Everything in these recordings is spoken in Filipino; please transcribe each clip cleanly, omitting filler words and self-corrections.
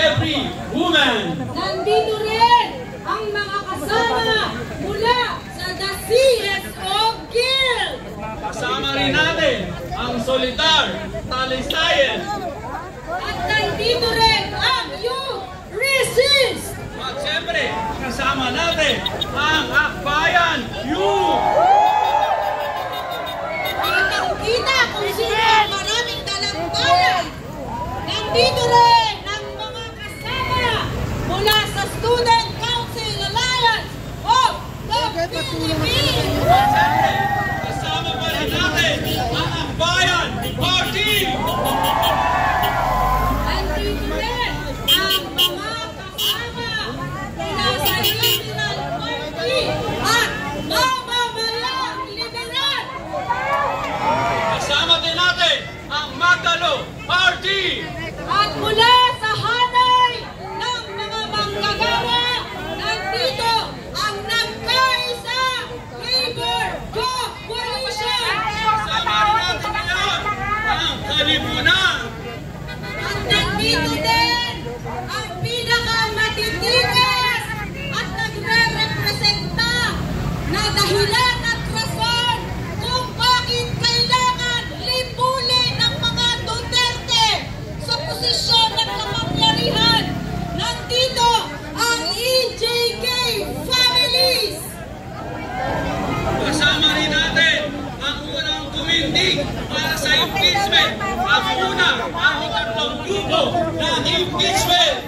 every woman. Nandito rin ang mga kasama mula sa the CSO Guild. Kasama rin natin ang Solitar Talisayan. At nandito rin ang Youth Resist. At siyempre, kasama natin ang Akbayan Youth. Kita kung sino ang maraming dalang bayan. Nandito rin ang mga kasama mula sa Student Council Alliance of the Philippines. Kasama pa rin natin ang Akbayan Party. Nandito rin ang mga kasama mula sa National Party at Mamamayang Liberal. Kasama din natin ang Magalo Party. At mula sa hanay ng mga manggagawa, nandito ang nagkaisa Labor Coalition. Kasama rin natin ngayon ang Kalipunan. At nandito din ang pinakamatitigas at nagre-representa na dahilan at rason kung bakit kailangan libulin ng mga Duterte sa posisyon ng kapangyarihan. Nandito ang EJK families. Kasama rin natin ang unang tumindig para sa impeachment. Ang una, ang ikatlong grupo ng impeachment.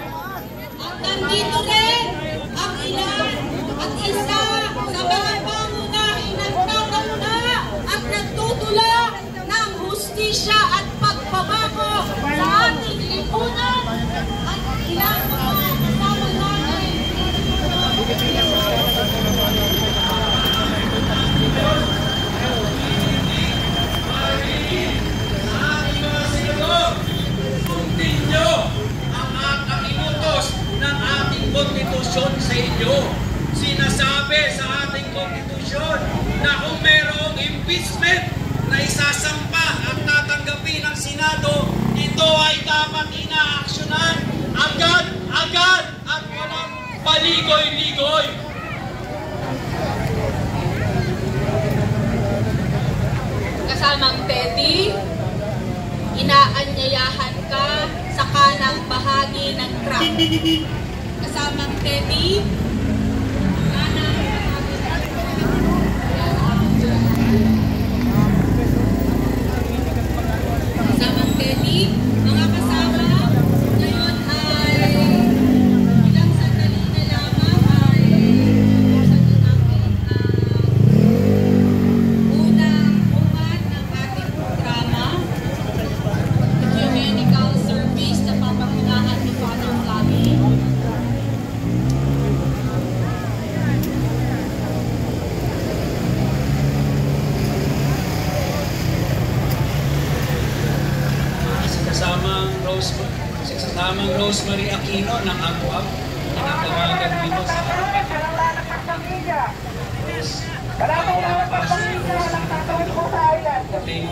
At nandito rin ang ilan at isa sa mga pangunahing nagtatamna at nagtutulak ng hustisya at pagbabago sa ating lipunan at ilang mga kasama natin. Sundin nyo ang inutos ng ating konstitusyon sa inyo. Sinasabi sa ating konstitusyon na kung mayroong impeachment na isasampa at tatanggapin ng Senado, ito ay dapat inaaksyonan agad at walang paligoy-ligoy. Kasamang Teddy, inaanyayahan ka sa kanang bahagi ng truck. Kasamang Teddy, kasamang Teddy, mga kasama, ngayon ay ilang sandali na lamang ay buksan na natin ang unang ugat ng ating programa, Ecumenical Service na papangunahan ni Father Flavi. Kasamang Rosemary Aquino ng AMUAP, tinatawagan dito sa harapan.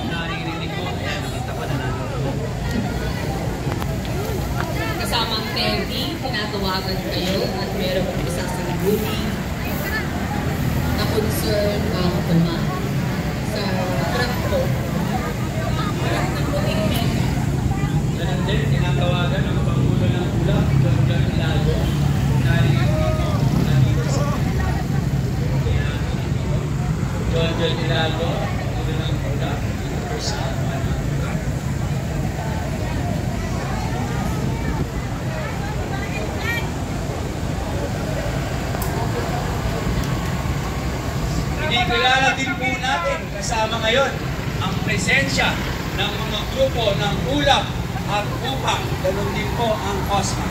Naririnig ko, ayan, nakita pa na natin. Kasamang Teddy, tinatawagan kayo at meron isa sa guli na concern ang naman sa trapto. Ganun din, tinatawagan ang Pangulo ng ULAP, John Ilago. Naririnig ko, nandito sa John Ilago, Pangulo ng ULAP, sa Inikilala din po natin kasama ngayon ang presensya ng mga grupo ng ULAP at UPAC, ganun din po ang COSMA.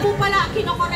po pala kinokorek